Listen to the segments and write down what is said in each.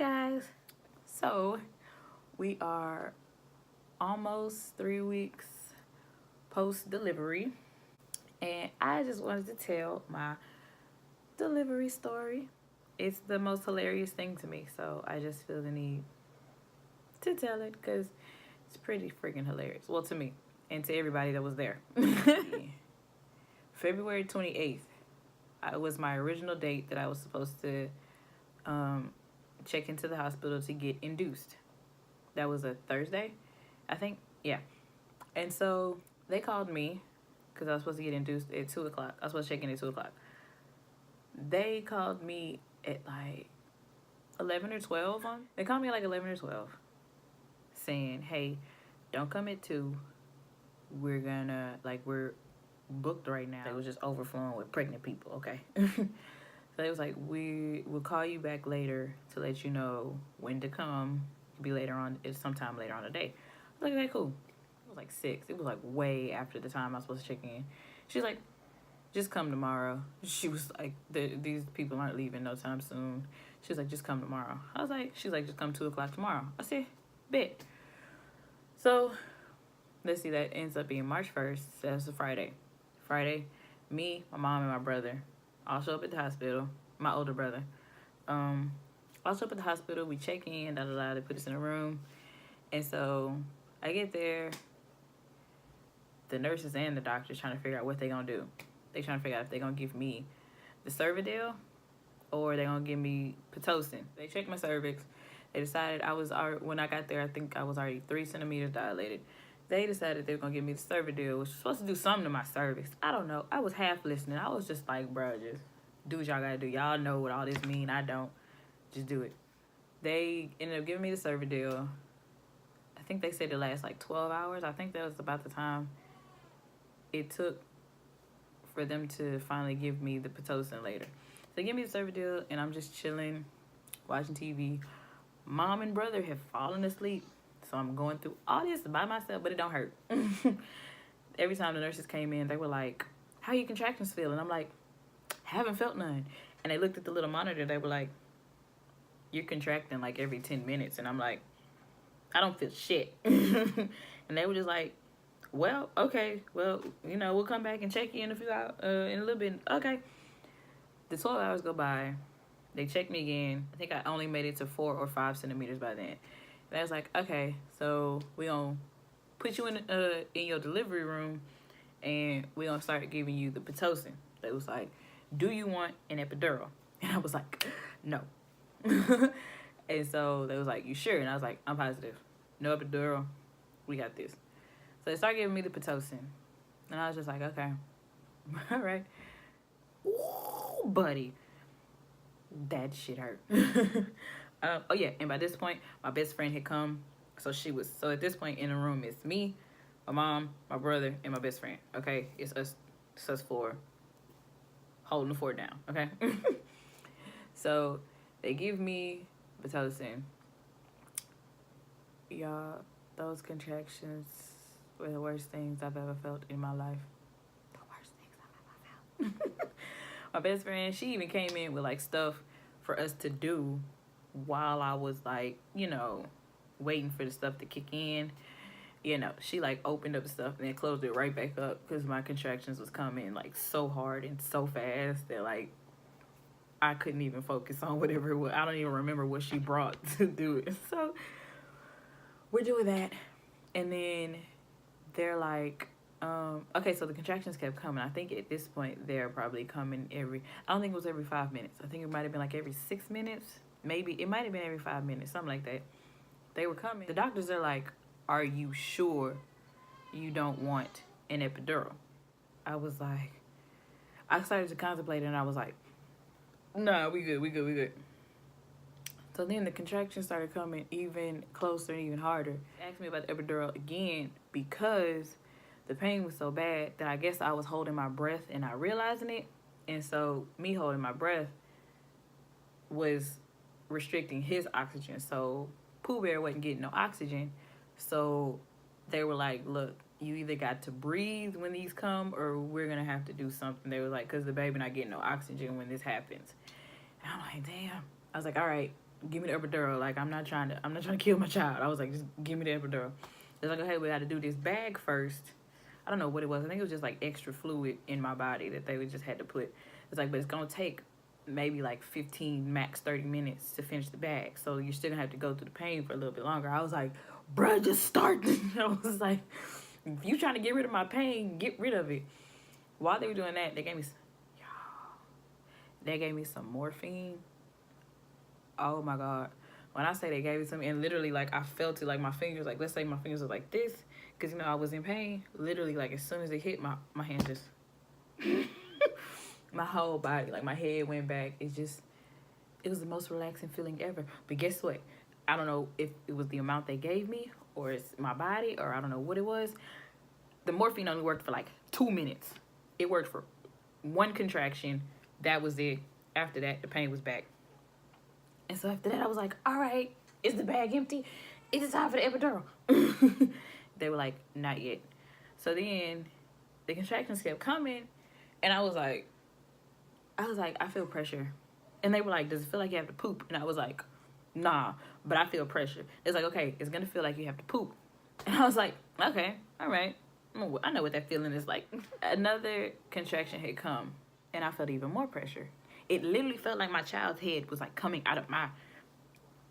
guys. So we are almost 3 weeks post delivery, and I just wanted to tell my delivery story. It's the most hilarious thing to me, so I just feel the need to tell it because it's pretty freaking hilarious. Well, to me and to everybody that was there. February 28th was my original date that I was supposed to check into the hospital to get induced. That was a Thursday, I think. Yeah. And so they called me because I was supposed to get induced at 2 o'clock. I was supposed to check in at 2 o'clock. They called me at like 11 or 12. They called me at like 11 or 12 saying, hey, don't come at 2. We're booked right now. It was just overflowing with pregnant people, okay? So it was like, we will call you back later to let you know when to come. It'll be later on. It's sometime later on the day. I was like, okay, cool. It was like 6. It was like way after the time I was supposed to check in. She's like, just come tomorrow. She was like, these people aren't leaving no time soon. She was like, just come tomorrow. I was like, she's like, just come 2 o'clock tomorrow. I said, bet. So let's see, that ends up being March 1st. That's a Friday. Me, my mom, and my brother all show up at the hospital. My older brother. All show up at the hospital. We check in, They put us in a room. And so I get there. The nurses and the doctors trying to figure out what they gonna do. They trying to figure out if they gonna give me the Cervidil or they gonna give me Pitocin. They checked my cervix. They decided when I got there, I think I was already 3 centimeters dilated. They decided they were going to give me the Cervidil, which was supposed to do something to my cervix. I don't know. I was half listening. I was just like, bro, just do what y'all got to do. Y'all know what all this mean. I don't. Just do it. They ended up giving me the Cervidil. I think they said it lasts like 12 hours. I think that was about the time it took for them to finally give me the Pitocin later. So they give me the Cervidil, and I'm just chilling, watching TV. Mom and brother have fallen asleep. So I'm going through all this by myself, but it don't hurt. Every time the nurses came in, they were like, how your contractions feel? And I'm like, haven't felt none. And they looked at the little monitor. They were like, you're contracting like every 10 minutes. And I'm like, I don't feel shit. And they were just like, well, okay. Well, we'll come back and check you in a little bit. Okay. The 12 hours go by. They checked me again. I think I only made it to 4 or 5 centimeters by then. And I was like, okay, so we gonna put you in your delivery room, and we gonna start giving you the Pitocin. They was like, do you want an epidural? And I was like, no. And so they was like, you sure? And I was like, I'm positive. No epidural. We got this. So they started giving me the Pitocin, and I was just like, okay, all right. Ooh, buddy, that shit hurt. Oh yeah, and by this point, my best friend had come. So at this point in the room, it's me, my mom, my brother, and my best friend. Okay, it's us 4 holding the fort down. Okay. So they give me Pitocin. Y'all, those contractions were the worst things I've ever felt in my life. The worst things I've ever felt. My best friend, she even came in with like stuff for us to do while I was like, waiting for the stuff to kick in. She like opened up stuff and then closed it right back up because my contractions was coming like so hard and so fast that like I couldn't even focus on whatever it was. I don't even remember what she brought to do it. So we're doing that, and then they're like, okay, so the contractions kept coming. I think at this point they're probably coming I don't think it was every 5 minutes. I think it might have been like every 6 minutes. Maybe it might have been every 5 minutes, something like that. They were coming. The doctors are like, are you sure you don't want an epidural? I was like, I started to contemplate it, and I was like, no, we good. So then the contractions started coming even closer and even harder. They asked me about the epidural again because the pain was so bad that I guess I was holding my breath and not realizing it. And so me holding my breath was restricting his oxygen. So Pooh Bear wasn't getting no oxygen. So they were like, look, you either got to breathe when these come or we're going to have to do something. They were like, because the baby not getting no oxygen when this happens. And I'm like, damn. I was like, all right, give me the epidural. Like, I'm not trying to kill my child. I was like, just give me the epidural. They're like, okay, we got to do this bag first. I don't know what it was. I think it was just like extra fluid in my body that they would just had to put. It's like, but it's gonna take maybe like 15, max 30 minutes to finish the bag. So you're still gonna have to go through the pain for a little bit longer. I was like, bruh, just start. I was like, if you trying to get rid of my pain, get rid of it. While they were doing that, they gave me some morphine. Oh my God. When I say they gave it to me, and literally, like, I felt it, like, my fingers, like, let's say my fingers were like this, because, you know, I was in pain. Literally, like, as soon as it hit, my hand just, my whole body, like, my head went back. It was the most relaxing feeling ever. But guess what? I don't know if it was the amount they gave me, or it's my body, or I don't know what it was. The morphine only worked for, like, 2 minutes. It worked for one contraction. That was it. After that, the pain was back. And so after that, I was like, all right, is the bag empty? Is it time for the epidural? They were like, not yet. So then the contractions kept coming, and I was like, I feel pressure. And they were like, does it feel like you have to poop? And I was like, nah, but I feel pressure. It's like, okay, it's going to feel like you have to poop. And I was like, okay, all right. I know what that feeling is like. Another contraction had come, and I felt even more pressure. It literally felt like my child's head was like coming out of my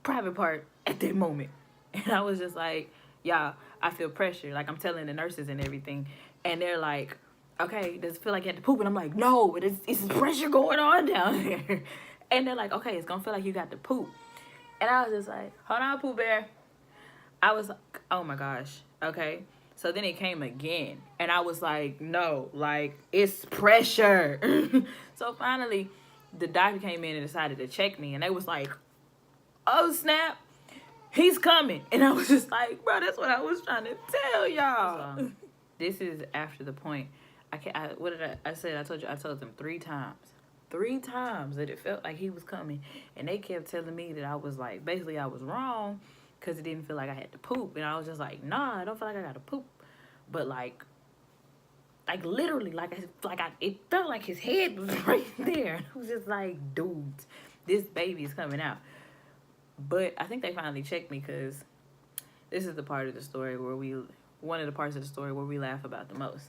private part at that moment. And I was just like, y'all, I feel pressure. Like, I'm telling the nurses and everything. And they're like, okay, does it feel like you have to poop? And I'm like, no, but it's pressure going on down there. And they're like, okay, it's going to feel like you got to poop. And I was just like, hold on, Pooh Bear. I was like, oh my gosh, okay. So then it came again. And I was like, no, like, it's pressure. So finally, the doctor came in and decided to check me, and they was like, oh snap, he's coming. And I was just like, bro, that's what I was trying to tell y'all. This is after the point. I told them 3 times that it felt like he was coming, and they kept telling me that I was like, basically I was wrong because it didn't feel like I had to poop. And I was just like, nah, I don't feel like I got to poop. But like literally, it felt like his head was right there. And I was just like, dude, this baby is coming out. But I think they finally checked me, because this is the part of the story one of the parts of the story where we laugh about the most.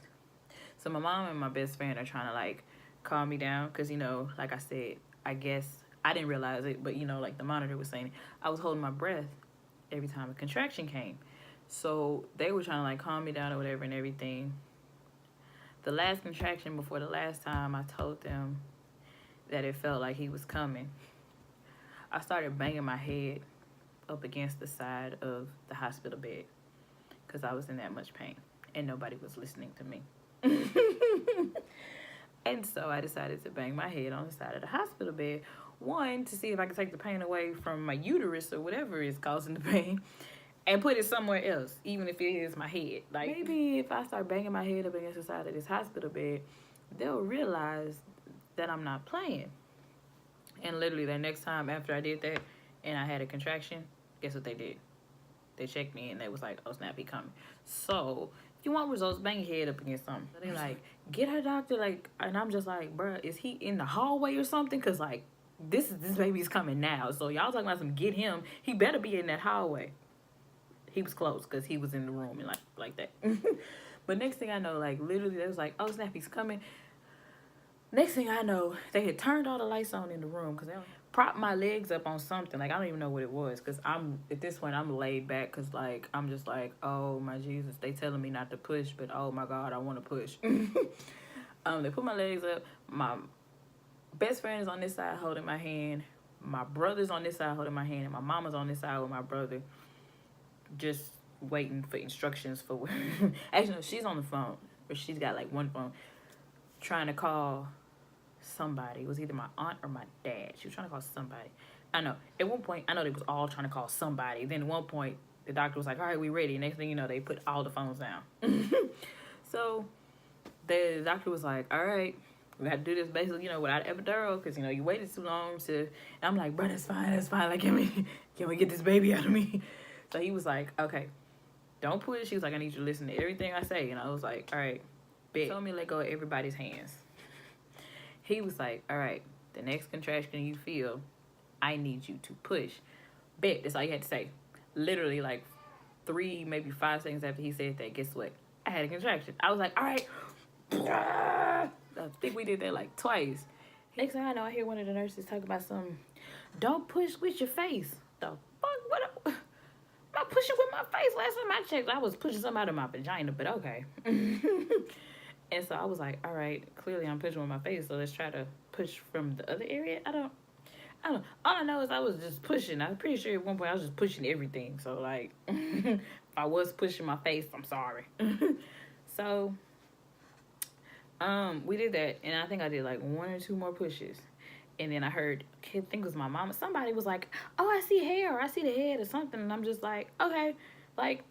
So my mom and my best friend are trying to like calm me down, because, you know, like I said, I guess I didn't realize it, but, you know, like the monitor was saying, I was holding my breath every time a contraction came. So they were trying to like calm me down or whatever and everything. The last contraction before the last time, I told them that it felt like he was coming. I started banging my head up against the side of the hospital bed because I was in that much pain and nobody was listening to me. And so I decided to bang my head on the side of the hospital bed. One, to see if I could take the pain away from my uterus or whatever is causing the pain, and put it somewhere else, even if it is my head. Like, maybe if I start banging my head up against the side of this hospital bed, they'll realize that I'm not playing. And literally the next time after I did that and I had a contraction, guess what they did? They checked me and they was like, oh snap, he coming. So if you want results, bang your head up against something. So they like, get her doctor, like, and I'm just like, bruh, is he in the hallway or something? Because like, this baby's coming now. So y'all talking about some get him, he better be in that hallway. He was close because he was in the room and like that. But next thing I know, like literally they was like, oh snap, he's coming. Next thing I know, they had turned all the lights on in the room because they propped my legs up on something. Like, I don't even know what it was, because at this point, I'm laid back because, like, I'm just like, oh, my Jesus. They telling me not to push, but, oh, my God, I want to push. They put my legs up. My best friend is on this side holding my hand. My brother's on this side holding my hand. And my mama's on this side with my brother, just waiting for instructions for actually, no, she's on the phone, but she's got, like, one phone, trying to call somebody. It was either my aunt or my dad. She was trying to call somebody. I know. At one point, I know they was all trying to call somebody. Then at one point, the doctor was like, all right, we ready. Next thing you know, they put all the phones down. So the doctor was like, all right, we got to do this basically, you know, without epidural, because, you know, you waited too long to, and I'm like, bro, that's fine. Like, can we get this baby out of me? So he was like, okay, don't push. He was like, I need you to listen to everything I say. And I was like, all right, bet. He told me to let go of everybody's hands. He was like, all right, the next contraction you feel, I need you to push. Bet. That's all you had to say. Literally, like 3, maybe 5 seconds after he said that, guess what? I had a contraction. I was like, all right. I think we did that like twice. Next thing I know, I hear one of the nurses talking about some, don't push with your face. The fuck? What? I'm not pushing with my face. Last time I checked, I was pushing something out of my vagina, but okay. And so I was like, all right, clearly I'm pushing with my face, so let's try to push from the other area. I don't. All I know is I was just pushing. I'm pretty sure at one point I was just pushing everything. So, like, if I was pushing my face, I'm sorry. So, we did that, and I think I did like 1 or 2 more pushes. And then I heard, I think it was my mama, somebody was like, oh, I see hair, or I see the head or something. And I'm just like, okay, like,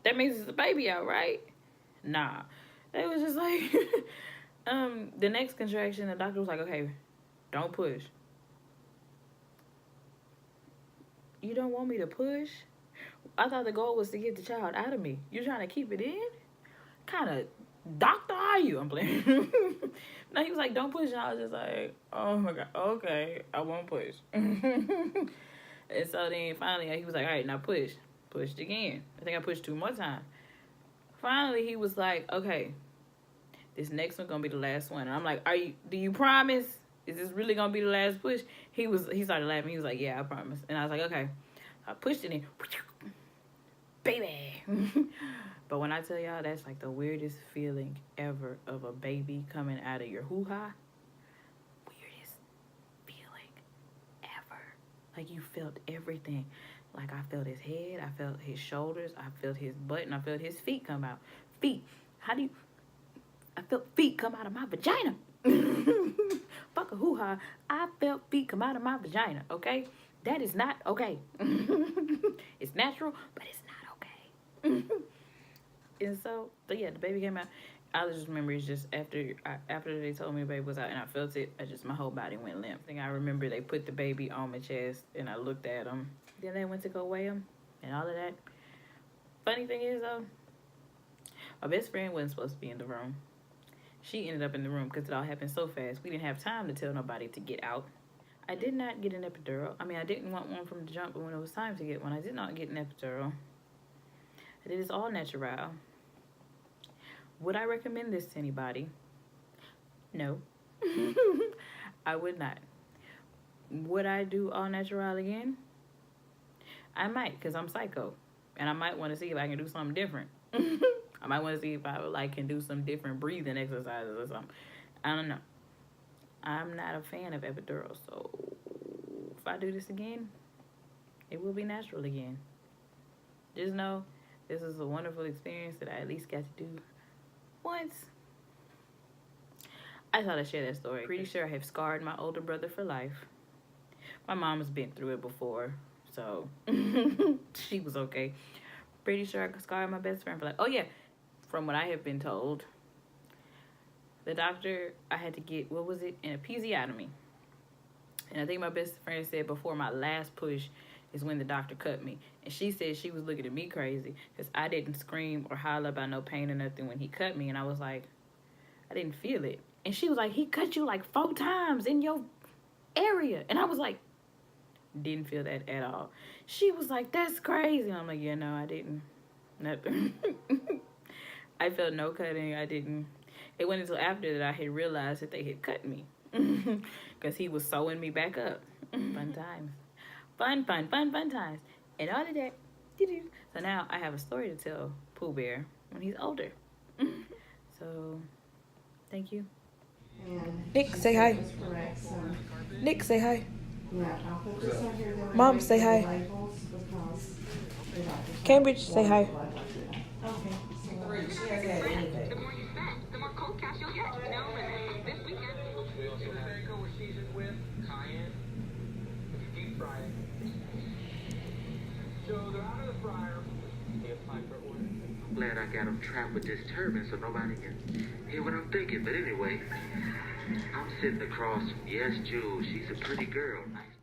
that means it's a baby out, right? Nah. It was just like, the next contraction, the doctor was like, okay, don't push. You don't want me to push? I thought the goal was to get the child out of me. You're trying to keep it in? Kind of doctor are you? I'm playing. No, he was like, don't push. And I was just like, oh my God, okay, I won't push. And so then finally he was like, all right, now push. Pushed again. I think I pushed 2 more times. Finally, he was like, okay, this next one gonna be the last one. And I'm like, do you promise? Is this really gonna be the last push? He started laughing. He was like, yeah, I promise. And I was like, okay. I pushed it in. Baby. But when I tell y'all, that's like the weirdest feeling ever of a baby coming out of your hoo-ha. Weirdest feeling ever. Like you felt everything. Like I felt his head, I felt his shoulders, I felt his butt, and I felt his feet come out. Feet. I felt feet come out of my vagina. Fuck a hoo-ha. I felt feet come out of my vagina, okay? That is not okay. It's natural, but it's not okay. And so, but yeah, the baby came out. I just remember it's just after they told me the baby was out and I felt it, my whole body went limp. I think I remember they put the baby on my chest and I looked at him. Then they went to go weigh him and all of that. Funny thing is though, my best friend wasn't supposed to be in the room. She ended up in the room because it all happened so fast. We didn't have time to tell nobody to get out. I did not get an epidural. I mean, I didn't want one from the jump, but when it was time to get one, I did not get an epidural. I did this all natural. Would I recommend this to anybody? No. I would not. Would I do all natural again? I might, because I'm psycho. And I might want to see if I can do something different. I might want to see if I can do some different breathing exercises or something. I don't know. I'm not a fan of epidurals, so if I do this again, it will be natural again. Just know this is a wonderful experience that I at least got to do once. I thought I'd share that story. Pretty sure I have scarred my older brother for life. My mom has been through it before, so she was okay. Pretty sure I scarred my best friend for life. Oh yeah, from what I have been told, the doctor, I had to get, what was it, an episiotomy. And I think my best friend said before my last push is when the doctor cut me. And she said she was looking at me crazy because I didn't scream or holler about no pain or nothing when he cut me. And I was like, I didn't feel it. And she was like, he cut you like 4 times in your area. And I was like, didn't feel that at all. She was like, that's crazy. And I'm like, yeah, no, I didn't. Nothing. I felt no cutting. I didn't. It wasn't until after that I had realized that they had cut me. Because he was sewing me back up. Fun times. Fun times. And all of that. So now I have a story to tell Pooh Bear when he's older. So, thank you. Nick, say hi. Nick, say hi. Mom, say hi. Cambridge, say hi. I'm glad I got them trapped with this turban so nobody can hear what I'm thinking. But anyway, I'm sitting across from Yes Jules. She's a pretty girl. Nice.